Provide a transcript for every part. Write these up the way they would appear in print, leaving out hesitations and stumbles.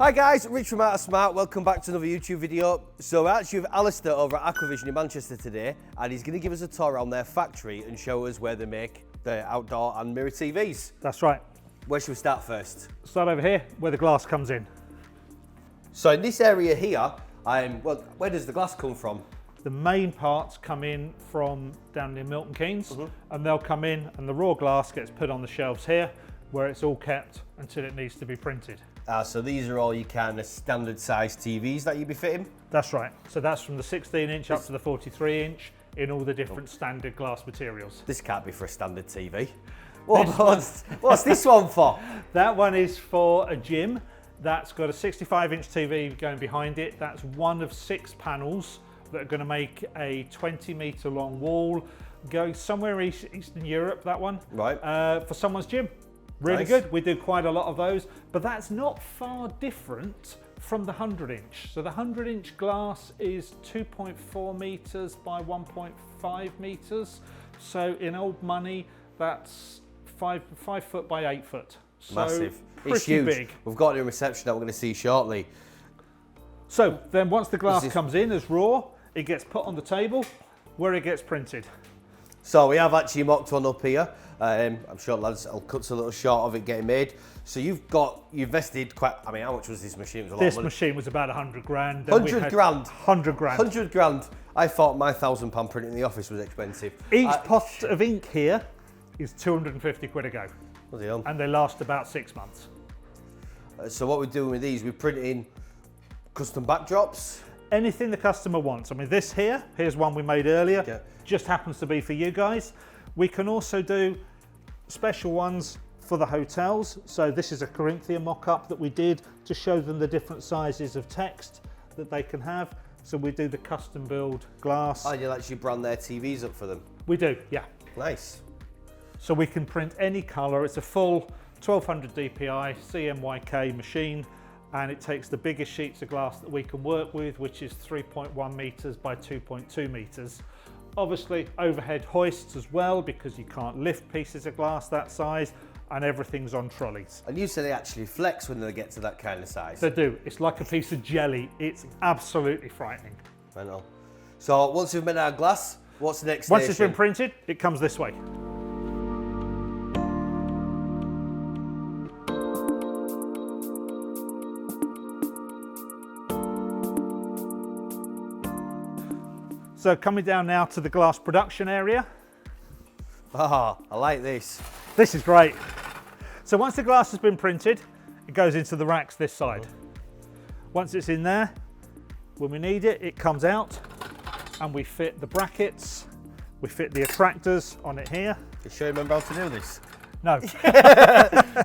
Hi guys, Rich from Smart. Welcome back to another YouTube video. So we're actually with Alastair over at Aquavision in Manchester today, and he's going to give us a tour around their factory and show us where they make the outdoor and mirror TVs. That's right. Where should we start first? Start over here, where the glass comes in. So in this area here, well, where does the glass come from? The main parts come in from down near Milton Keynes, and they'll come in and the raw glass gets put on the shelves here, where it's all kept until it needs to be printed. So these are all your kind of standard size TVs that you'd be fitting? That's right. So that's from the 16 inch up to the 43 inch in all the different standard glass materials. This can't be for a standard TV. What's this one for? That one is for a gym. That's got a 65 inch TV going behind it. That's one of 6 panels that are going to make a 20-metre long wall, going somewhere Eastern Europe, that one, right? For someone's gym. Really Nice. Good. We do quite a lot of those, but that's not far different from the 100 inch. So the 100 inch glass is 2.4 metres by 1.5 metres. So in old money, that's 5 foot by 8 foot. So Massive. Pretty it's huge. big. We've got a reception that we're going to see shortly. So then once the glass comes in as raw, it gets put on the table where it gets printed. So we have actually mocked one up here. I'm sure lads, I'll cut a little short of it getting made. So you've invested quite, I mean, how much was this machine? It was a lot of money. This machine was about 100 grand. 100 grand? 100 grand. 100 grand. I thought my £1,000 printing in the office was expensive. Each pot of ink here is 250 quid a go. Bloody hell. And they last about 6 months. So what we're doing with these, we're printing custom backdrops. Anything the customer wants. I mean, here's one we made earlier, just happens to be for you guys. We can also do special ones for the hotels. So this is a Corinthia mock-up that we did to show them the different sizes of text that they can have. So we do the custom build glass. And you'll actually brand their TVs up for them. We do, yeah. Nice. So we can print any colour. It's a full 1200 DPI CMYK machine, and it takes the biggest sheets of glass that we can work with, which is 3.1 metres by 2.2 metres. Obviously overhead hoists as well, because you can't lift pieces of glass that size, and everything's on trolleys. And you say they actually flex when they get to that kind of size? They do. It's like a piece of jelly. It's absolutely frightening. I know. So once we've made our glass, what's the next Once station? it's been printed, it comes this way. So coming down now to the glass production area. Ah, I like this. This is great. So once the glass has been printed, it goes into the racks this side. Once it's in there, when we need it, it comes out and we fit the brackets, we fit the attractors on it here. You sure you remember how to do this? No.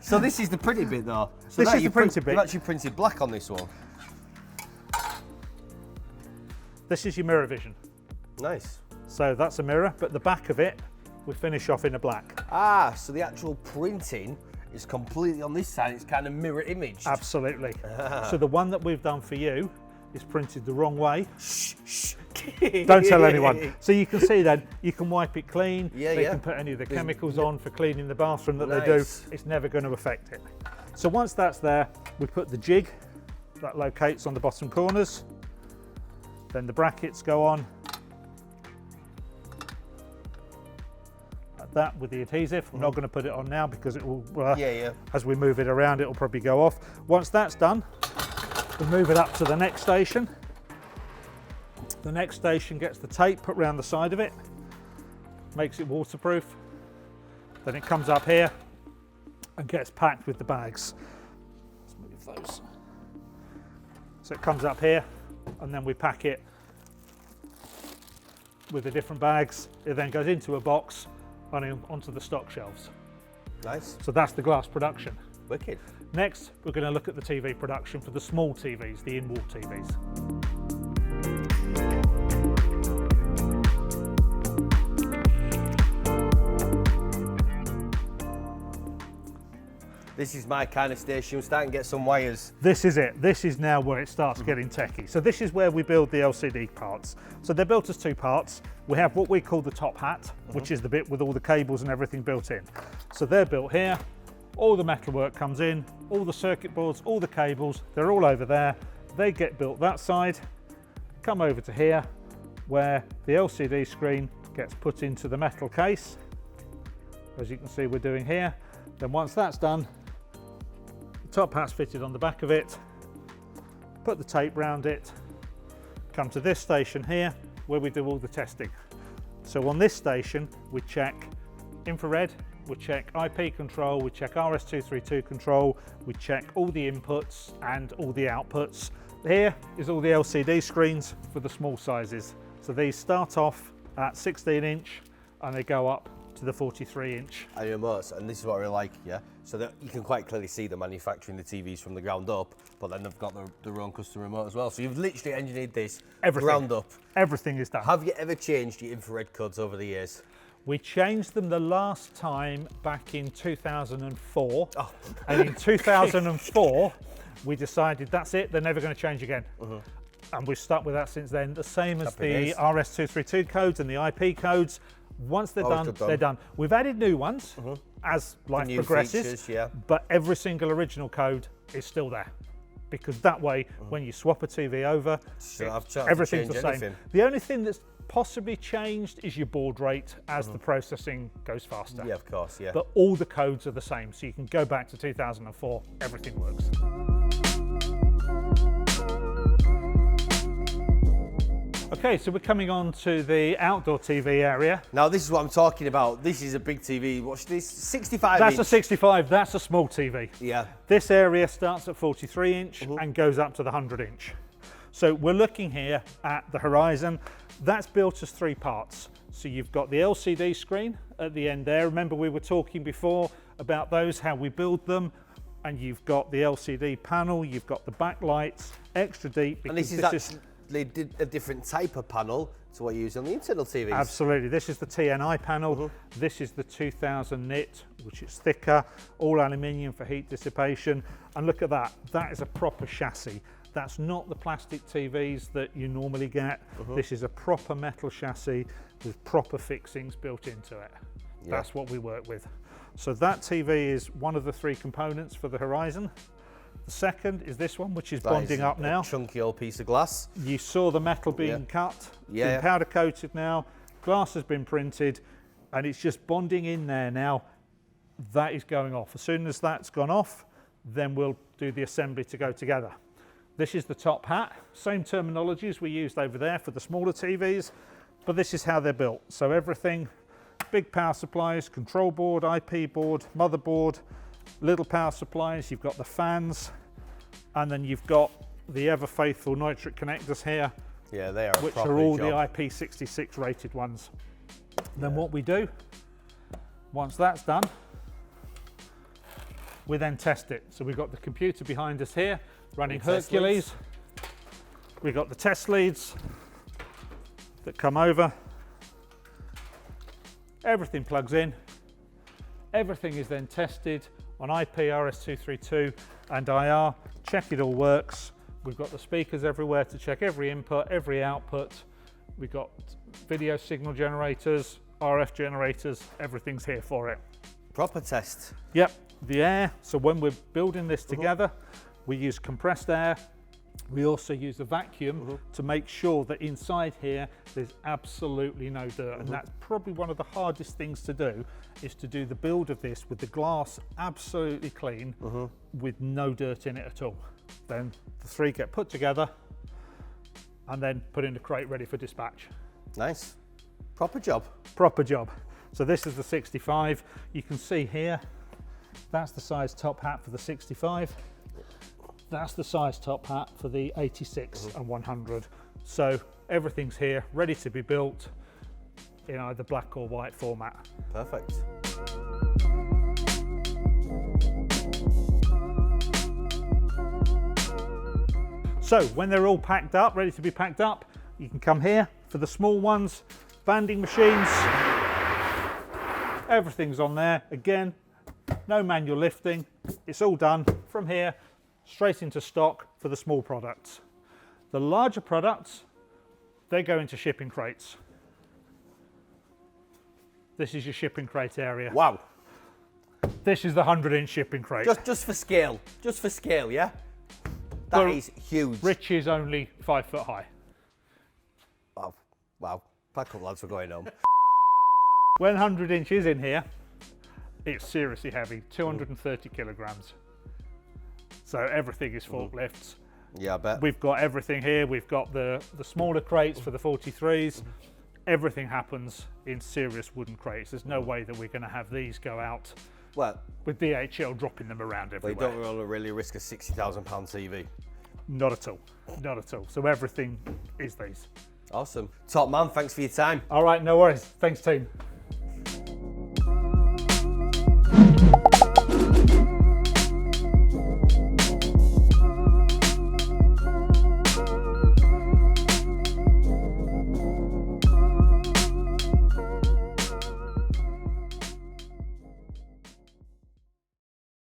So this is the pretty bit though. So This is the printed bit. You've actually printed black on this one. This is your mirror vision. Nice. So that's a mirror, but the back of it, we finish off in a black. Ah, so the actual printing is completely on this side. It's kind of mirror imaged. Absolutely. So the one that we've done for you is printed the wrong way. Shh, shh. Don't tell anyone. So you can see then, you can wipe it clean. Yeah, they yeah. can put any of the chemicals on for cleaning the bathroom that they Nice. do. It's never going to affect it. So once that's there, we put the jig that locates on the bottom corners. Then the brackets go on. Like that with the adhesive. I'm not going to put it on now because it will, as we move it around, it will probably go off. Once that's done, we move it up to the next station. The next station gets the tape put around the side of it, makes it waterproof. Then it comes up here and gets packed with the bags. Let's move those. So it comes up here and then we pack it with the different bags. It then goes into a box and onto the stock shelves. Nice. So that's the glass production. Wicked. Next, we're going to look at the TV production for the small TVs, the in-wall TVs. This is my kind of station. We're starting to get some wires. This is it. This is now where it starts getting techie. So this is where we build the LCD parts. So they're built as 2 parts. We have what we call the top hat, which is the bit with all the cables and everything built in. So they're built here. all the metalwork comes in, all the circuit boards, all the cables, they're all over there. They get built that side, come over to here, where the LCD screen gets put into the metal case, as you can see we're doing here. Then once that's done, the top hat's fitted on the back of it, put the tape round it, come to this station here where we do all the testing. So on this station we check infrared, we check IP control, we check RS-232 control, we check all the inputs and all the outputs. Here is all the LCD screens for the small sizes. So these start off at 16-inch and they go up to the 43-inch. And remotes, and this is what I really like, yeah? So that you can quite clearly see them manufacturing the TVs from the ground up, but then they've got their own custom remote as well. So you've literally engineered this ground up. Everything is done. Have you ever changed your infrared codes over the years? We changed them the last time back in 2004. Oh. And in 2004, we decided that's it, they're never going to change again. And we've stuck with that since then. The same as the RS-232 codes and the IP codes. Once they're done, they're done. We've added new ones as life progresses, features, but every single original code is still there. Because that way, when you swap a TV over, everything's the same. The only thing that's possibly changed is your baud rate as the processing goes faster. Yeah, of course, yeah. But all the codes are the same, so you can go back to 2004, everything works. Okay, so we're coming on to the outdoor TV area. Now this is what I'm talking about. This is a big TV. Watch this, 65 That's inch. a 65, that's a small TV. Yeah. This area starts at 43 inch and goes up to the 100 inch. So we're looking here at the horizon. That's built as 3 parts. So you've got the LCD screen at the end there. Remember we were talking before about those, how we build them. And you've got the LCD panel, you've got the backlights, extra deep. And this is a different type of panel to what you use on the internal TVs. Absolutely. This is the TNI panel. This is the 2000 nit, which is thicker, all aluminium for heat dissipation. And look at that. That is a proper chassis. That's not the plastic TVs that you normally get. This is a proper metal chassis with proper fixings built into it. Yeah. That's what we work with. So that TV is one of the 3 components for the Horizon. The second is this one, which is bonding up now. Chunky old piece of glass. You saw the metal being cut, been powder coated now, glass has been printed, and it's just bonding in there now. That is going off. As soon as that's gone off, then we'll do the assembly to go together. This is the top hat, same terminology as we used over there for the smaller TVs, but this is how they're built. So everything, big power supplies, control board, IP board, motherboard, little power supplies, you've got the fans, and then you've got the ever faithful nitric connectors here. Yeah, they are which are all the IP66 rated ones. Then what we do, once that's done, we then test it. So we've got the computer behind us here, running Hercules. We've got the test leads that come over. Everything plugs in. Everything is then tested on IP, RS-232 and IR. Check it all works. We've got the speakers everywhere to check every input, every output. We've got video signal generators, RF generators, everything's here for it. Proper test. Yep, the air. So when we're building this together, we use compressed air. We also use a vacuum to make sure that inside here there's absolutely no dirt. And that's probably one of the hardest things to do, is to do the build of this with the glass absolutely clean with no dirt in it at all. Then the 3 get put together and then put in the crate ready for dispatch. Nice. Proper job. Proper job. So this is the 65. You can see here, that's the size top hat for the 65. That's the size top hat for the 86 and 100. So everything's here, ready to be built in either black or white format. Perfect. So when they're all packed up, ready to be packed up, you can come here for the small ones, banding machines. Everything's on there. Again, no manual lifting. It's all done from here, straight into stock for the small products. The larger products, they go into shipping crates. This is your shipping crate area. Wow. This is the 100-inch shipping crate. Just for scale. Just for scale, yeah? That is huge. Rich is only 5 foot high. Wow. Wow. Pack up, lads, we're going home. When 100 inch is in here, it's seriously heavy, 230 kilograms. So everything is forklifts. Yeah, I bet. We've got everything here. We've got the smaller crates for the 43s. Everything happens in serious wooden crates. There's no way that we're going to have these go out with DHL dropping them around everywhere. We don't want to really risk a £60,000 TV. Not at all. Not at all. So everything is these. Awesome. Top man, thanks for your time. All right, no worries. Thanks, team.